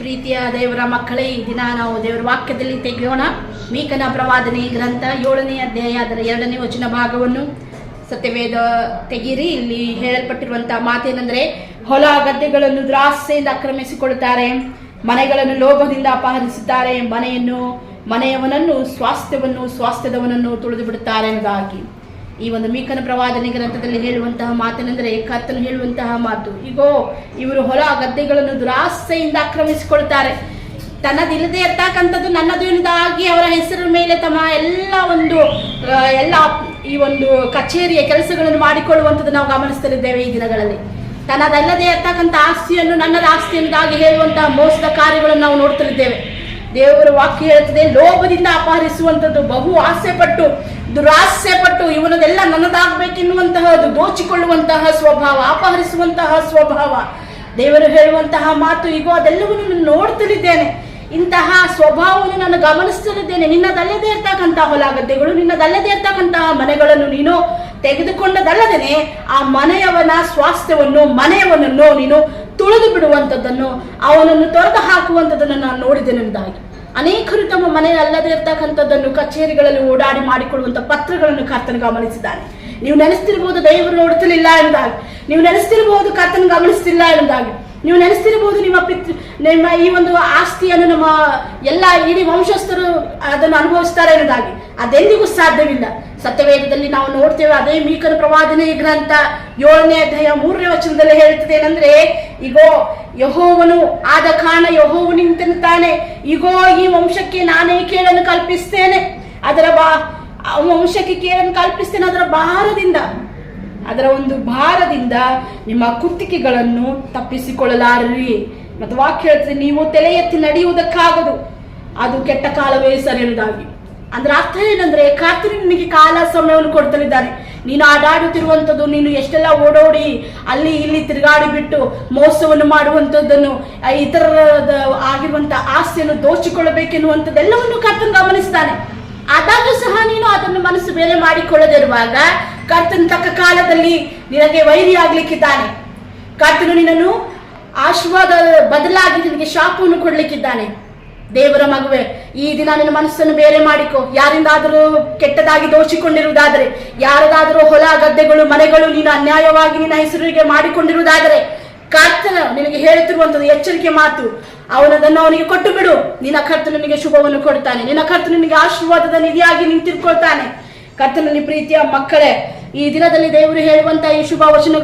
ಪ್ರೀತಿಯ ದೇವರ ಮಕ್ಕಳೇ, ಈ ದಿನ ನಾವು ದೇವರ ವಾಕ್ಯದಲ್ಲಿ ತೆಗೆಯೋಣ. ಮೀಕನ ಪ್ರವಾದನೆ ಗ್ರಂಥ 7ನೇ ಅಧ್ಯಾಯ ಅದರ 2ನೇ ವಚನ ಭಾಗವನ್ನು ಸತ್ಯವೇದ ತೆಗೀರಿ. ಇಲ್ಲಿ ಹೇಳಲ್ಪಟ್ಟಿರುವಂತಹ ಮಾತೇನೆಂದರೆ, ಹೊಲ ಗದ್ದೆಗಳನ್ನು ದುರಾಸೆಯಿಂದ ಆಕ್ರಮಿಸಿಕೊಳ್ಳುತ್ತಾರೆ, ಮನೆಗಳನ್ನು ಲೋಭದಿಂದ ಅಪಹರಿಸುತ್ತಾರೆ, ಮನೆಯವನನ್ನು ಸ್ವಾಸ್ಥ್ಯದವನನ್ನು ತುಳಿದು ಬಿಡುತ್ತಾರೆ ಎಂಬುದಾಗಿ ಈ ಒಂದು ಮೀಕನ ಪ್ರವಾದನೆ ಗ್ರಂಥದಲ್ಲಿ ಹೇಳುವಂತಹ ಮಾತನೆಂದರೆ, ಕರ್ತನು ಹೇಳುವಂತಹ ಮಾತು. ಈಗೋ ಇವರು ಹೊಲ ಗದ್ದೆಗಳನ್ನು ದುರಾಸೆಯಿಂದ ಆಕ್ರಮಿಸಿಕೊಳ್ತಾರೆ. ತನ್ನದಿಲ್ಲದೆ ಇರ್ತಕ್ಕಂಥದ್ದು ನನ್ನದು ಎಂಬುದಾಗಿ ಅವರ ಹೆಸರಿನ ಮೇಲೆ ತಮ್ಮ ಎಲ್ಲ ಈ ಒಂದು ಕಚೇರಿಯ ಕೆಲಸಗಳನ್ನು ಮಾಡಿಕೊಳ್ಳುವಂಥದ್ದು ನಾವು ಗಮನಿಸುತ್ತಿದ್ದೇವೆ ಈ ದಿನಗಳಲ್ಲಿ. ತನ್ನದಲ್ಲದೆ ಇರ್ತಕ್ಕಂಥ ಆಸ್ತಿಯನ್ನು ನನ್ನದ ಆಸ್ತಿ ಎಂಬುದಾಗಿ ಹೇಳುವಂತಹ ಮೋಸದ ಕಾರ್ಯಗಳನ್ನು ನಾವು ನೋಡ್ತಿದ್ದೇವೆ. ದೇವರ ವಾಕ್ಯ ಹೇಳುತ್ತದೆ, ಲೋಭದಿಂದ ಅಪಹರಿಸುವಂಥದ್ದು, ಬಹು ಆಸೆಪಟ್ಟು ದುರಾಸೆಪಟ್ಟು ಇವನದೆಲ್ಲ ನನ್ನದಾಗಬೇಕೆನ್ನುವಂತಹದ್ದು, ದೋಚಿಕೊಳ್ಳುವಂತಹ ಸ್ವಭಾವ, ಅಪಹರಿಸುವಂತಹ ಸ್ವಭಾವ. ದೇವರು ಹೇಳುವಂತಹ ಮಾತು, ಈಗ ಅದೆಲ್ಲವನ್ನು ನಾನು ನೋಡ್ತಿದ್ದೇನೆ, ಇಂತಹ ಸ್ವಭಾವವನ್ನು ನಾನು ಗಮನಿಸುತ್ತಿದ್ದೇನೆ. ನಿನ್ನದಲ್ಲದೆ ಇರ್ತಕ್ಕಂತಹ ಹೊಲ ಗದ್ದೆಗಳು, ನಿನ್ನದಲ್ಲದೆ ಇರ್ತಕ್ಕಂತಹ ಮನೆಗಳನ್ನು ನೀನು ತೆಗೆದುಕೊಂಡದಲ್ಲದೇನೆ ಆ ಮನೆಯವನ ಸ್ವಾಸ್ಥ್ಯವನ್ನು, ಮನೆಯವನನ್ನು ನೀನು ತುಳಿದು ಬಿಡುವಂಥದ್ದನ್ನು, ಅವನನ್ನು ತೊರೆದು ಹಾಕುವಂಥದ್ದನ್ನು ನಾನು ನೋಡಿದ್ದೇನೆ ಎಂಬುದಾಗಿ. ಅನೇಕರು ತಮ್ಮ ಮನೆಯಲ್ಲದೆ ಇರ್ತಕ್ಕಂಥದ್ದನ್ನು ಕಚೇರಿಗಳಲ್ಲಿ ಓಡಾಡಿ ಮಾಡಿಕೊಳ್ಳುವಂಥ ಪತ್ರಗಳನ್ನು ಕರ್ತನ ಗಮನಿಸಿದ್ದಾನೆ. ನೀವು ನೆನೆಸ್ತಿರ್ಬೋದು ದೇವರು ನೋಡುತ್ತಿಲ್ಲ ಎಂಬುದಾಗಿ, ನೀವು ನೆನೆಸ್ತಿರ್ಬೋದು ಕರ್ತನ ಗಮನಿಸ್ತಿಲ್ಲ ಎಂಬುದಾಗಿ, ನೀವು ನೆನೆಸ್ತಿರ್ಬೋದು ನಿಮ್ಮ ಈ ಒಂದು ಆಸ್ತಿಯನ್ನು ನಮ್ಮ ಎಲ್ಲ ಇಡೀ ವಂಶಸ್ಥರು ಅದನ್ನು ಅನುಭವಿಸ್ತಾರೆ ಎಂಬುದಾಗಿ. ಅದೆಂದಿಗೂ ಸಾಧ್ಯವಿಲ್ಲ. ಸತ್ಯವೇದದಲ್ಲಿ ನಾವು ನೋಡ್ತೇವೆ, ಅದೇ ಮೀಕನ ಪ್ರವಾದನೆ ಗ್ರಂಥ 7ನೇ ಅಧ್ಯಾಯ 3ನೇ ವಚನದಲ್ಲಿ ಹೇಳ್ತದೆ ಏನಂದ್ರೆ, ಈಗೋ ಯೆಹೋವನು ಆದ ಕಾರಣ ಯೆಹೋವನು ನಿಂತಿರುತ್ತಾನೆ, ಈಗೋ ಈ ವಂಶಕ್ಕೆ ನಾನೇ ಕೇಳನ್ನು ಕಲ್ಪಿಸ್ತೇನೆ, ವಂಶಕ್ಕೆ ಕೇಳನ್ನು ಕಲ್ಪಿಸ್ತೇನೆ, ಅದರ ಒಂದು ಭಾರದಿಂದ ನಿಮ್ಮ ಕುತ್ತಿಗೆಗಳನ್ನು ತಪ್ಪಿಸಿಕೊಳ್ಳಲಾರಿರಿ. ಮತ್ತು ವಾಕ್ಯ ಹೇಳ್ತದೆ, ನೀವು ತಲೆ ಎತ್ತಿ ನಡೆಯುವುದಕ್ಕಾಗದು, ಅದು ಕೆಟ್ಟ ಕಾಲವೇ ಸರಿ ಎಂಬುದಾಗಿ. ಅಂದ್ರೆ ಅರ್ಥ ಏನಂದ್ರೆ, ಕರ್ತನು ನಿನಗೆ ಕಾಲ ಸಮಯವನ್ನು ಕೊಡ್ತಲಿದ್ದಾನೆ. ನೀನು ಆಡಾಡುತ್ತಿರುವಂಥದ್ದು, ನೀನು ಎಷ್ಟೆಲ್ಲ ಓಡೋಡಿ ಅಲ್ಲಿ ಇಲ್ಲಿ ತಿರುಗಾಡಿ ಬಿಟ್ಟು ಮೋಸವನ್ನು ಮಾಡುವಂಥದ್ದನ್ನು, ಇತರರ ಆಗಿರುವಂತ ಆಸ್ತಿಯನ್ನು ದೋಚಿಕೊಳ್ಳಬೇಕೆನ್ನುವಂಥದ್ದೆಲ್ಲವನ್ನು ಕರ್ತನು ಗಮನಿಸ್ತಾನೆ. ಆದಾಗ ಸಹ ನೀನು ಅದನ್ನು ಮನಸ್ಸು ಬೇರೆ ಮಾಡಿಕೊಳ್ಳದಿರುವಾಗ ಕರ್ತನ ತಕ್ಕ ಕಾಲದಲ್ಲಿ ನಿನಗೆ ವೈರಿ ಆಗ್ಲಿಕ್ಕಿದ್ದಾನೆ. ಕರ್ತನು ನಿನ್ನನ್ನು ಆಶೀರ್ವಾದ ಬದಲಾಗಿ ನಿನಗೆ ಶಾಪವನ್ನು ಕೊಡ್ಲಿಕ್ಕಿದ್ದಾನೆ. ದೇವರ ಮಗುವೆ, ಈ ದಿನ ನಿನ್ನ ಮನಸ್ಸನ್ನು ಬೇರೆ ಮಾಡಿಕೊ. ಯಾರಿಂದಾದರೂ ಕೆಟ್ಟದಾಗಿ ದೋಚಿಕೊಂಡಿರುವುದಾದರೆ, ಯಾರದಾದರೂ ಹೊಲ ಗದ್ದೆಗಳು ಮನೆಗಳು ನೀನು ಅನ್ಯಾಯವಾಗಿ ನಿನ್ನ ಹೆಸರಿಗೆ ಮಾಡಿಕೊಂಡಿರುವುದಾದರೆ, ಕರ್ತನ ನಿನಗೆ ಹೇಳುತ್ತಿರುವಂಥದ್ದು ಎಚ್ಚರಿಕೆ ಮಾತು. ಅವನದನ್ನು ಅವನಿಗೆ ಕೊಟ್ಟು ಬಿಡು. ನಿನ್ನ ಕರ್ತನು ನಿನಗೆ ಶುಭವನ್ನು ಕೊಡ್ತಾನೆ, ನಿನ್ನ ಕರ್ತನು ನಿನಗೆ ಆಶೀರ್ವಾದದ ನಿಧಿಯಾಗಿ ನಿಂತಿರ್ಕೊಳ್ತಾನೆ. ಕರ್ತನಲ್ಲಿ ಪ್ರೀತಿಯ ಮಕ್ಕಳೇ, ಈ ದಿನದಲ್ಲಿ ದೇವರು ಹೇಳುವಂತಹ ಈ ಶುಭ ವಚನ